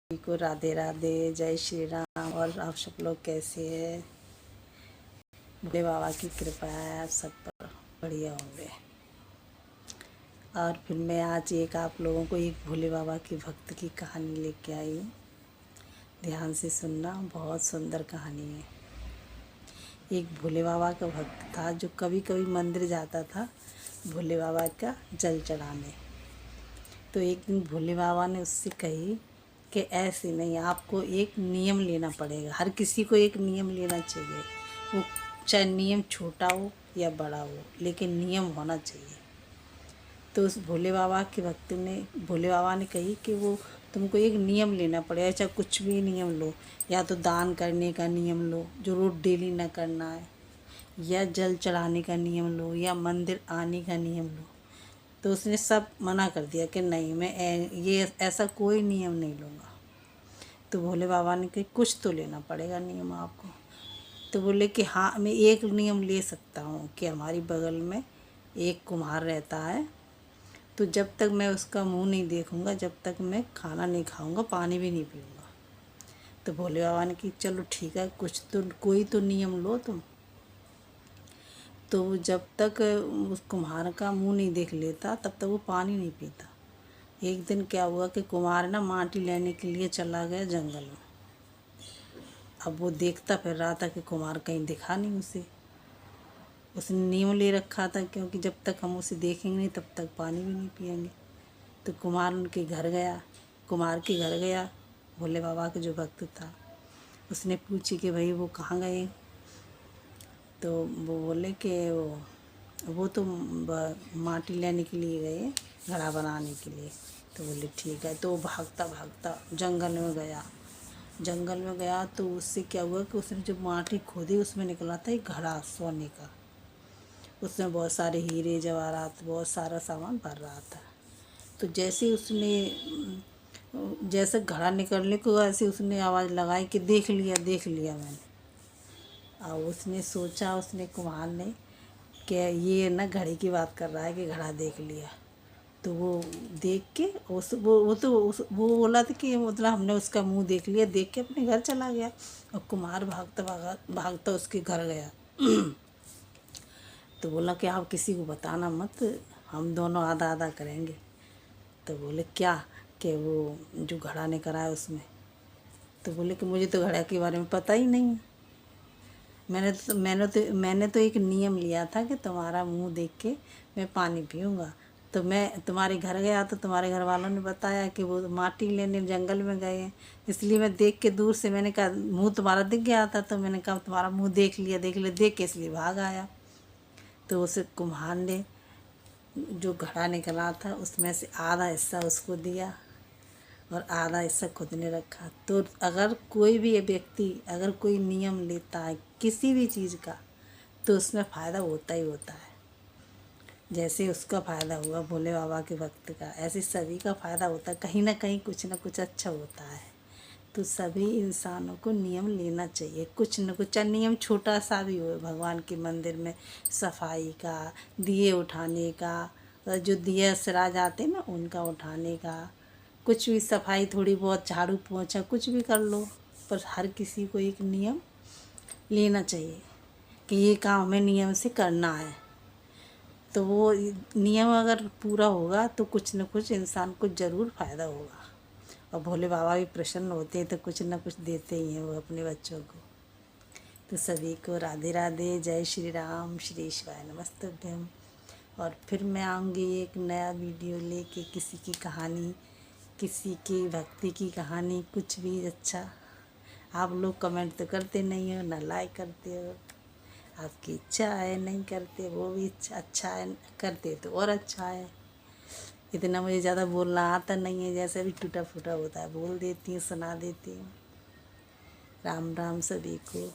सभी को राधे राधे, जय श्री राम। और आप सब लोग कैसे हैं? भोले बाबा की कृपा है, आप सब पर बढ़िया होंगे। और फिर मैं आज आप लोगों को एक भोले बाबा की भक्त की कहानी लेके आई हूँ। ध्यान से सुनना, बहुत सुंदर कहानी है। एक भोले बाबा का भक्त था जो कभी कभी मंदिर जाता था भोले बाबा का जल चढ़ाने। तो एक दिन भोले बाबा ने उससे कही कि ऐसे नहीं, आपको एक नियम लेना पड़ेगा। हर किसी को एक नियम लेना चाहिए, वो चाहे नियम छोटा हो या बड़ा हो, लेकिन नियम होना चाहिए। तो उस भोले बाबा के भक्त ने भोले बाबा ने कही कि वो तुमको एक नियम लेना पड़ेगा, चाहे कुछ भी नियम लो। या तो दान करने का नियम लो, जो रोज़ डेली ना करना है, या जल चढ़ाने का नियम लो, या मंदिर आने का नियम लो। तो उसने सब मना कर दिया कि नहीं, मैं ये ऐसा कोई नियम नहीं लूँगा। तो भोले बाबा ने कहा कुछ तो लेना पड़ेगा नियम आपको। तो बोले कि हाँ, मैं एक नियम ले सकता हूँ कि हमारी बगल में एक कुम्हार रहता है, तो जब तक मैं उसका मुंह नहीं देखूँगा, जब तक मैं खाना नहीं खाऊँगा, पानी भी नहीं पीऊँगा। तो भोले बाबा ने कि चलो ठीक है, कुछ तो कोई तो नियम लो तुम। तो जब तक उस कुम्हार का मुंह नहीं देख लेता, तब तक वो पानी नहीं पीता। एक दिन क्या हुआ कि कुम्हार ना माटी लेने के लिए चला गया जंगल में। अब वो देखता फिर रहा था कि कुम्हार कहीं दिखा नहीं उसे। उसने नियम ले रखा था, क्योंकि जब तक हम उसे देखेंगे नहीं तब तक पानी भी नहीं पिएंगे। तो कुम्हार उनके घर गया, कुम्हार के घर गया, भोले बाबा का जो भक्त था। उसने पूछी कि भाई वो कहाँ गए? तो वो बोले कि वो तो माटी लेने के लिए गए, घड़ा बनाने के लिए। तो बोले ठीक है। तो वो भागता भागता जंगल में गया। जंगल में गया तो उससे क्या हुआ कि उसने जो माटी खोदी उसमें निकला था एक घड़ा सोने का। उसमें बहुत सारे हीरे जवाहरात, बहुत सारा सामान भर रहा था। तो जैसे घड़ा निकलने को ऐसे उसने आवाज़ लगाई कि देख लिया, देख लिया मैंने। और उसने सोचा, उसने कुम्हार ने, कि ये ना घड़ी की बात कर रहा है कि घड़ा देख लिया। तो वो देख के वो बोला था कि मतलब हमने उसका मुंह देख लिया, देख के अपने घर चला गया। और कुम्हार भागता भागता उसके घर गया। तो बोला कि आप किसी को बताना मत, हम दोनों आधा आधा करेंगे। तो बोले क्या? कि वो जो घड़ा ने कराया उसमें। तो बोले कि मुझे तो घड़ा के बारे में पता ही नहीं है। मैंने तो एक नियम लिया था कि तुम्हारा मुंह देख के मैं पानी पीऊँगा। तो मैं तुम्हारे घर गया तो तुम्हारे घर वालों ने बताया कि वो माटी लेने जंगल में गए हैं, इसलिए मैं देख के दूर से, मैंने कहा मुंह तुम्हारा दिख गया था, तो मैंने कहा तुम्हारा मुंह देख लिया, देख के इसलिए भाग आया। तो उसे कुम्हार ने जो घड़ा निकला था उसमें से आधा हिस्सा उसको दिया और आधा हिस्सा खुद ने रखा। तो अगर कोई भी व्यक्ति अगर कोई नियम लेता है किसी भी चीज़ का, तो उसमें फ़ायदा होता ही होता है। जैसे उसका फ़ायदा हुआ भोले बाबा के भक्त का, ऐसे सभी का फ़ायदा होता है। कहीं ना कहीं कुछ ना कुछ अच्छा होता है। तो सभी इंसानों को नियम लेना चाहिए, कुछ न कुछ, चाहे नियम छोटा सा भी हो। भगवान के मंदिर में सफाई का, दिए उठाने का, जो दिए सरा जाते हैं ना उनका उठाने का, कुछ भी सफाई, थोड़ी बहुत झाड़ू पोंछा कुछ भी कर लो। पर हर किसी को एक नियम लेना चाहिए कि ये काम हमें नियम से करना है। तो वो नियम अगर पूरा होगा तो कुछ न कुछ इंसान को ज़रूर फ़ायदा होगा। और भोले बाबा भी प्रसन्न होते हैं तो कुछ न कुछ देते ही हैं वो अपने बच्चों को। तो सभी को राधे राधे, जय श्री राम, श्री शिवाय नमस्तुभ्यम। और फिर मैं आऊँगी एक नया वीडियो लेके, किसी की कहानी, किसी की भक्ति की कहानी, कुछ भी अच्छा। आप लोग कमेंट तो करते नहीं हो, ना लाइक करते हो। आपकी इच्छा है, नहीं करते वो भी अच्छा है, करते तो और अच्छा है। इतना मुझे ज़्यादा बोलना आता नहीं है, जैसे भी टूटा फूटा होता है बोल देती हूँ, सुना देती हूँ। राम राम सभी को।